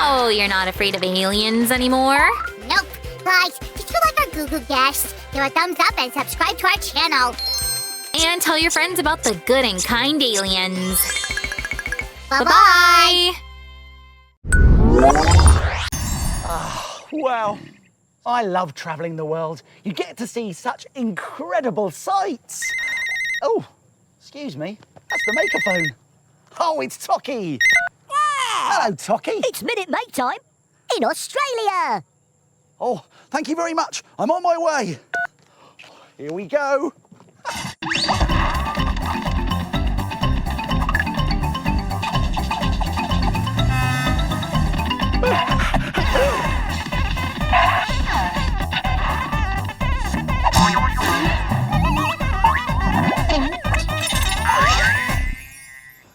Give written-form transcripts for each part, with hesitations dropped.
So, you're not afraid of aliens anymore? Nope. Guys, did you like our Google guest? Give a thumbs up and subscribe to our channel. And tell your friends about the good and kind aliens. Bye-bye. Wow. I love travelling the world. You get to see such incredible sights. Oh, excuse me. That's the makerphone. Oh, it's Toki. Hello, Toki. It's Minute Mate time in Australia. Oh, thank you very much. I'm on my way. Here we go.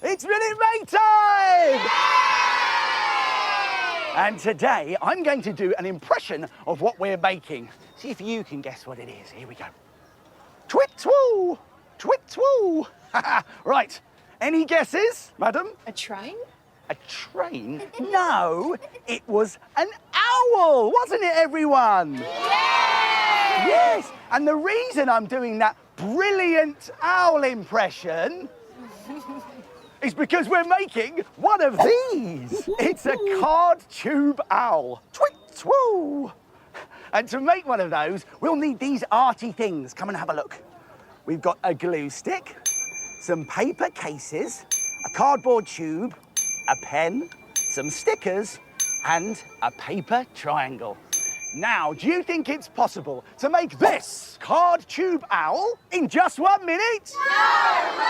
It's Minute Mate time! And today I'm going to do an impression of what we're making. See if you can guess what it is. Here we go. Twit-twoo! Twit-twoo! Right, any guesses, madam? A train? A train? No, it was an owl, wasn't it, everyone? Yeah! Yes, and the reason I'm doing that brilliant owl impression is because we're making one of these. It's a card tube owl. Twit-twoo! And to make one of those, we'll need these arty things. Come and have a look. We've got a glue stick, some paper cases, a cardboard tube, a pen, some stickers, and a paper triangle. Now, do you think it's possible to make this card tube owl in just 1 minute? No way!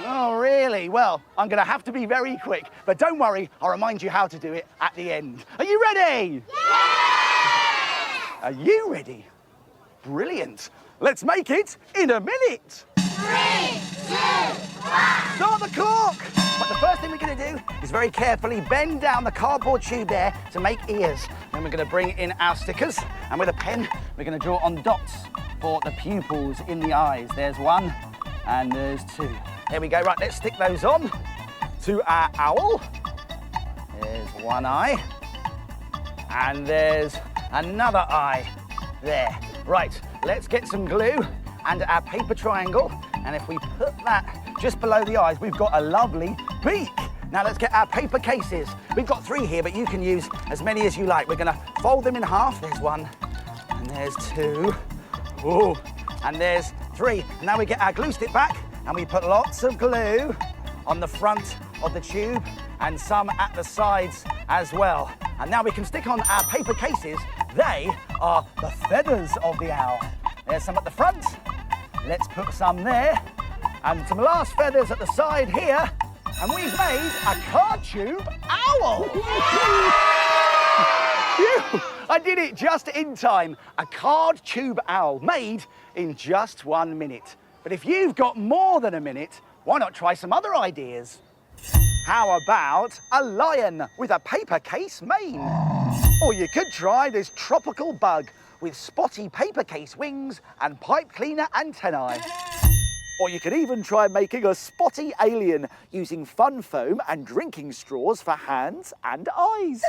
Oh, really? Well, I'm going to have to be very quick. But don't worry, I'll remind you how to do it at the end. Are you ready? Yeah! Are you ready? Brilliant. Let's make it in a minute. 3, 2, 1. Start the clock. But the first thing we're going to do is very carefully bend down the cardboard tube there to make ears. Then we're going to bring in our stickers, and with a pen, we're going to draw on dots for the pupils in the eyes. There's 1 and there's 2. There we go. Right, let's stick those on to our owl. There's 1 eye, and there's another eye there. Right, let's get some glue and our paper triangle, and if we put that just below the eyes, we've got a lovely beak. Now let's get our paper cases. We've got 3 here, but you can use as many as you like. We're gonna fold them in half. There's 1, and there's 2. Ooh, and there's 3. Now we get our glue stick back, and we put lots of glue on the front of the tube and some at the sides as well. And now we can stick on our paper cases. They are the feathers of the owl. There's some at the front. Let's put some there. And some last feathers at the side here. And we've made a card tube owl. Phew, I did it just in time. A card tube owl made in just 1 minute. But if you've got more than a minute, why not try some other ideas? How about a lion with a paper case mane? Or you could try this tropical bug with spotty paper case wings and pipe cleaner antennae. Or you could even try making a spotty alien using fun foam and drinking straws for hands and eyes.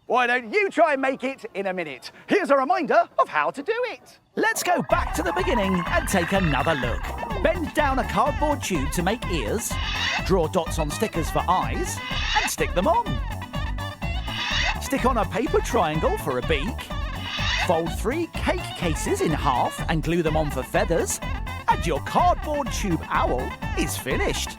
Why don't you try and make it in a minute? Here's a reminder of how to do it. Let's go back to the beginning and take another look. Bend down a cardboard tube to make ears, draw dots on stickers for eyes, and stick them on. Stick on a paper triangle for a beak. Fold 3 cake cases in half and glue them on for feathers, and your cardboard tube owl is finished.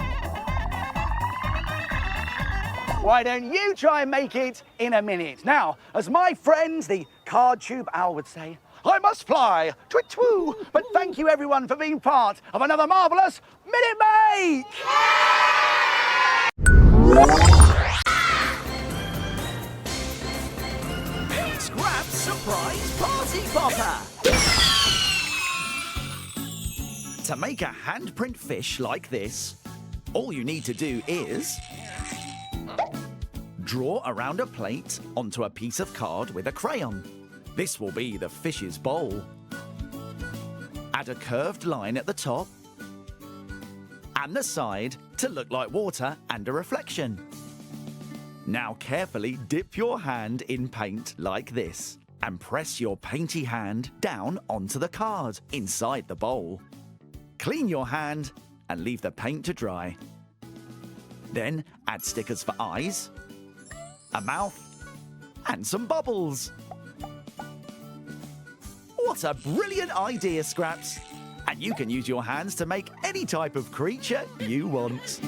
Why don't you try and make it in a minute? Now, as my friends, the card tube owl would say, I must fly, twit-twoo. But thank you everyone for being part of another marvellous Minute Make! It's Grab's Surprise Party Popper! To make a handprint fish like this, all you need to do is draw around a plate onto a piece of card with a crayon. This will be the fish's bowl. Add a curved line at the top and the side to look like water and a reflection. Now carefully dip your hand in paint like this and press your painty hand down onto the card inside the bowl. Clean your hand and leave the paint to dry. Then add stickers for eyes, a mouth, and some bubbles. What a brilliant idea, Scraps! And you can use your hands to make any type of creature you want.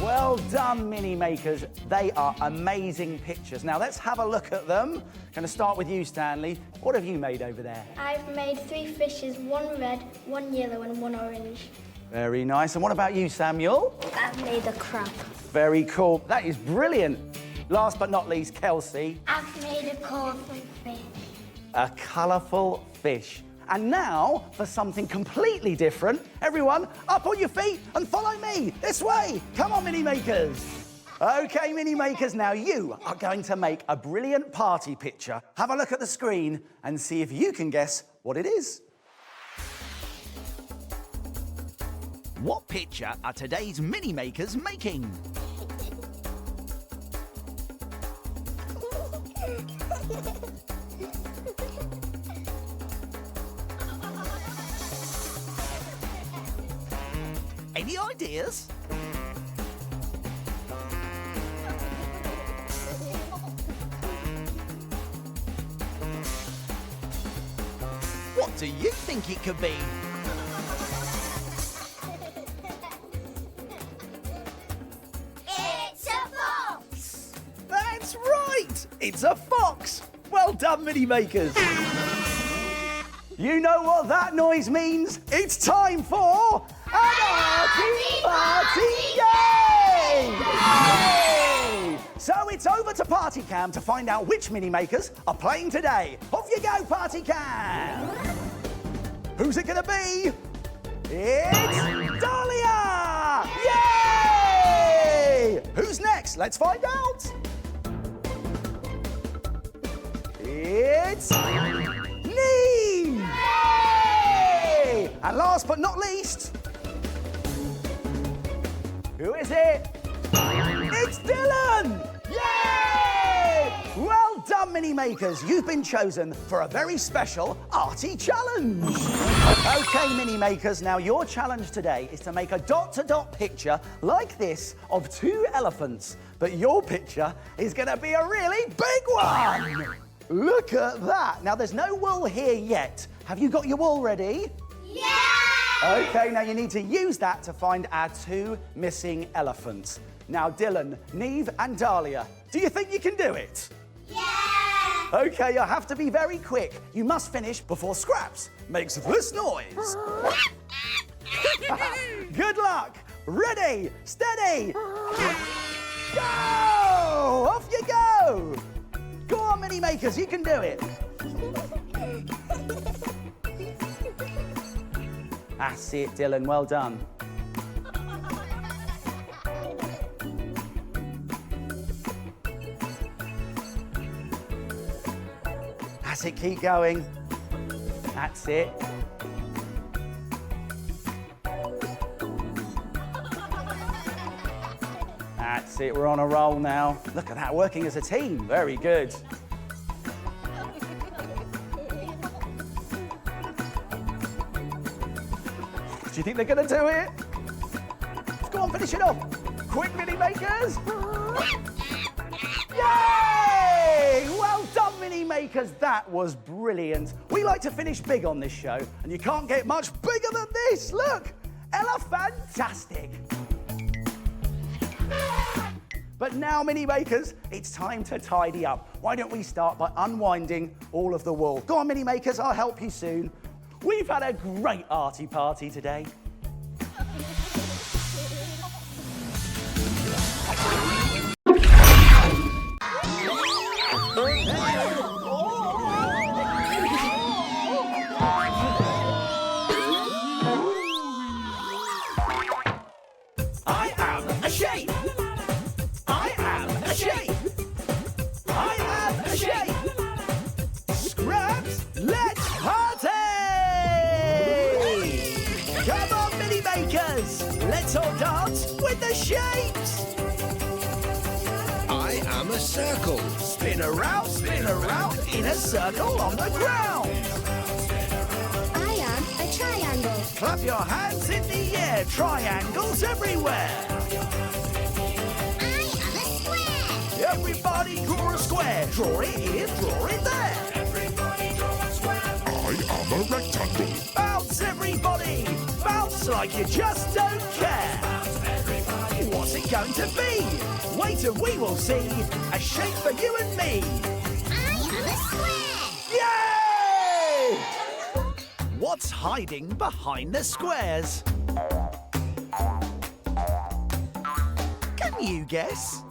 Well done, Mini Makers. They are amazing pictures. Now let's have a look at them. Going to start with you, Stanley. What have you made over there? I've made 3 fishes, 1 red, 1 yellow and 1 orange. Very nice. And what about you, Samuel? I've made a crab. Very cool. That is brilliant. Last but not least, Kelsey. I've made a colourful fish. A colourful fish. And now for something completely different. Everyone, up on your feet and follow me. This way. Come on, Mini Makers. OK, Mini Makers, now you are going to make a brilliant party picture. Have a look at the screen and see if you can guess what it is. What picture are today's Mini Makers making? Any ideas? What do you think it could be? It's a fox! That's right! It's a fox! Well done, Mini Makers! You know what that noise means? It's time for an Arty Party Game! Yay! So it's over to Party Cam to find out which Mini Makers are playing today. Off you go, Party Cam! Who's it gonna be? It's Dahlia! Yay! Who's next? Let's find out. It's Neve! Yay! And last but not least, who is it? It's Dylan! Yay! Well done, Mini Makers. You've been chosen for a very special Arty challenge. OK, Mini Makers, now your challenge today is to make a dot-to-dot picture like this of 2 elephants. But your picture is going to be a really big one. Look at that. Now, there's no wool here yet. Have you got your wool ready? Yeah! OK, now you need to use that to find our 2 missing elephants. Now, Dylan, Neve and Dahlia, do you think you can do it? Yeah! OK, you'll have to be very quick. You must finish before Scraps makes this noise. Good luck. Ready, steady, go! Off you go! Go on, Mini Makers, you can do it. That's it, Dylan, well done. That's it, keep going. That's it. That's it, we're on a roll now. Look at that, working as a team. Very good. Do you think they're going to do it? Let's go on, finish it off. Quick, Mini Makers. Yay! Well done, Mini Makers. That was brilliant. We like to finish big on this show, and you can't get much bigger than this. Look, Ella-fantastic. But now, Mini Makers, it's time to tidy up. Why don't we start by unwinding all of the wool? Go on, Mini Makers, I'll help you soon. We've had a great arty party today. I am a shape. I am a shape. I am a shape. Scraps, let's party! Come on, Mini Makers. Let's all dance with the shapes. I am a circle. Spin around in a circle on the ground. I am a triangle. Clap your hands in the air, triangles everywhere. I am a square. Everybody draw a square. Draw it here, draw it there. Everybody draw a square. I am a rectangle. Bounce, everybody. Bounce like you just don't care. What's it going to be? Wait and we will see. A shape for you and me. I am a square. Yay! What's hiding behind the squares? Can you guess?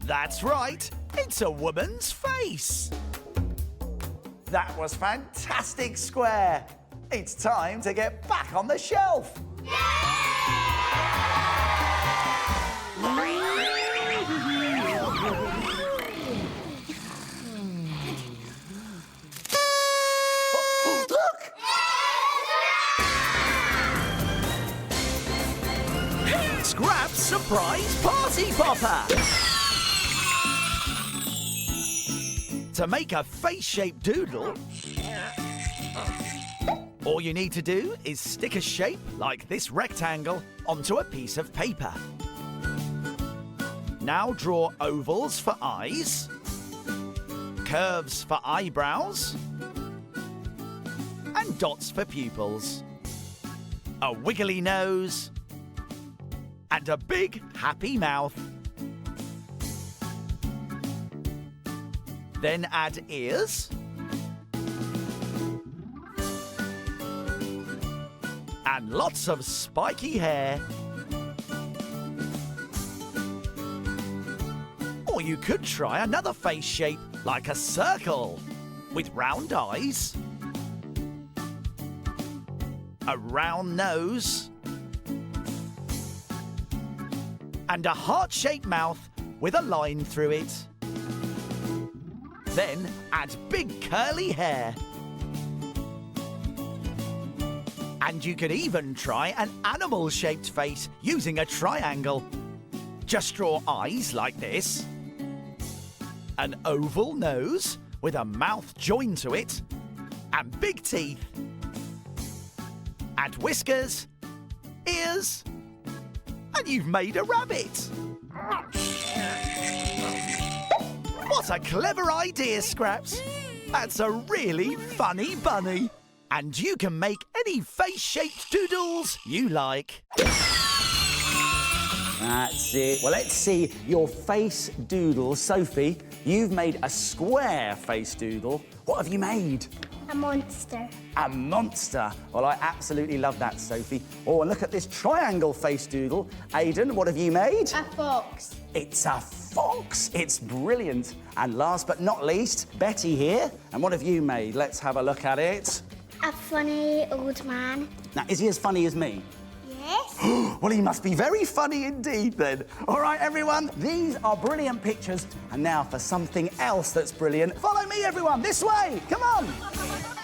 That's right, it's a woman's face. That was fantastic, Square. It's time to get back on the shelf. Look! Scrap's surprise party popper! To make a face-shaped doodle, all you need to do is stick a shape like this rectangle onto a piece of paper. Now draw ovals for eyes, curves for eyebrows, and dots for pupils, a wiggly nose, and a big happy mouth. Then add ears and lots of spiky hair. Or you could try another face shape like a circle with round eyes, a round nose, and a heart-shaped mouth with a line through it. Then add big curly hair. And you could even try an animal-shaped face using a triangle. Just draw eyes like this, an oval nose with a mouth joined to it, and big teeth. Add whiskers, ears, and you've made a rabbit. What a clever idea, Scraps. That's a really funny bunny. And you can make any face-shaped doodles you like. That's it. Well, let's see your face doodle. Sophie, you've made a square face doodle. What have you made? A monster. A monster. Well, I absolutely love that, Sophie. Oh, and look at this triangle face doodle. Aidan, what have you made? A fox. It's a fox. It's brilliant. And last but not least, Betty here. And what have you made? Let's have a look at it. A funny old man. Now, is he as funny as me? Yes. Well, he must be very funny indeed, then. All right, everyone, these are brilliant pictures. And now for something else that's brilliant. Follow me, everyone, this way. Come on.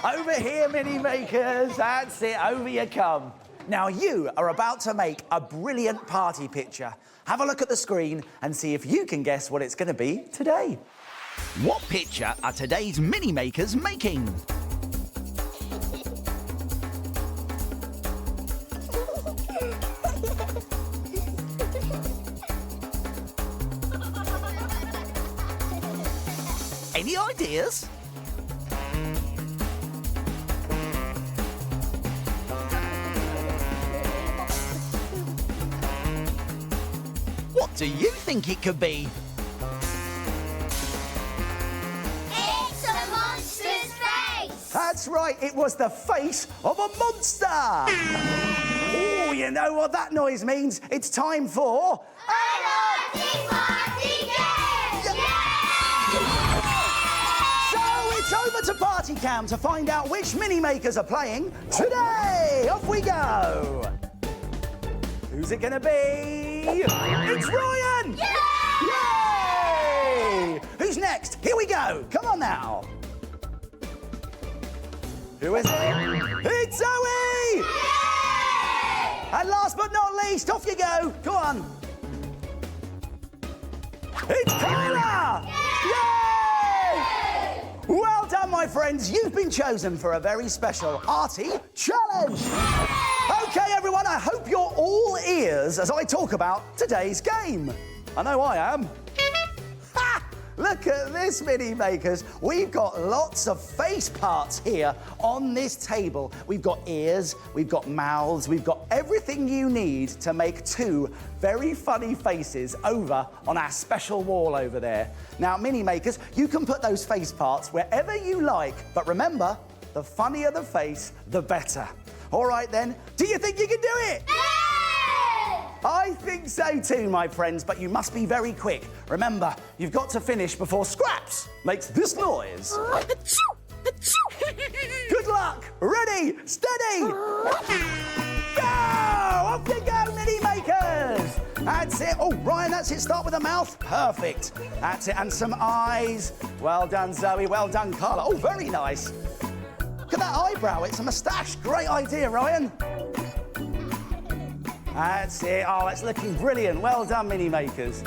Over here, mini makers. That's it, over you come. Now, you are about to make a brilliant party picture. Have a look at the screen and see if you can guess what it's going to be today. What picture are today's mini makers making? Any ideas? What do you think it could be? It's a monster's face. That's right, it was the face of a monster. Oh, you know what that noise means? It's time for... It's over to Party Cam to find out which mini makers are playing today. Off we go. Who's it going to be? It's Ryan. Yay! Who's next? Here we go. Come on now. Who is it? It's Zoe! And last but not least, off you go. Go on. It's Carla! Yay! Well done, my friends. You've been chosen for a very special Arty challenge. Okay, everyone, I hope you're all ears as I talk about today's game. I know I am. Ha! Look at this, Mini Makers. We've got lots of face parts here on this table. We've got ears, we've got mouths, we've got everything you need to make two very funny faces over on our special wall over there. Now, Mini Makers, you can put those face parts wherever you like, but remember, the funnier the face, the better. All right then, do you think you can do it? I think so too, my friends, but you must be very quick. Remember, you've got to finish before Scraps makes this noise. Good luck. Ready, steady. Go! Off you go, Mini Makers. That's it. Oh, Ryan, that's it. Start with the mouth. Perfect. That's it. And some eyes. Well done, Zoe. Well done, Carla. Oh, very nice. Look at that eyebrow. It's a moustache. Great idea, Ryan. That's it. Oh, that's looking brilliant. Well done, Mini Makers.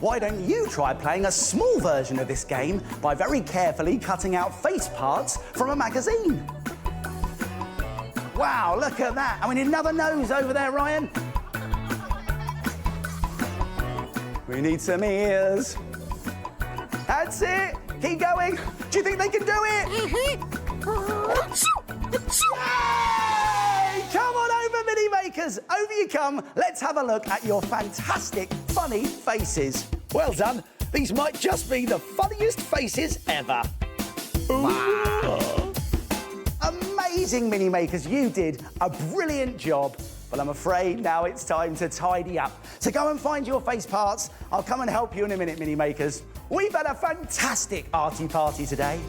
Why don't you try playing a small version of this game by very carefully cutting out face parts from a magazine? Wow, look at that. And we need another nose over there, Ryan. We need some ears. That's it. Keep going. Do you think they can do it? Yay! Come on over, Mini Makers. Over you come. Let's have a look at your fantastic, funny faces. Well done. These might just be the funniest faces ever. Wow. Amazing, Mini Makers. You did a brilliant job. But I'm afraid now it's time to tidy up. So go and find your face parts. I'll come and help you in a minute, Mini Makers. We've had a fantastic arty party today.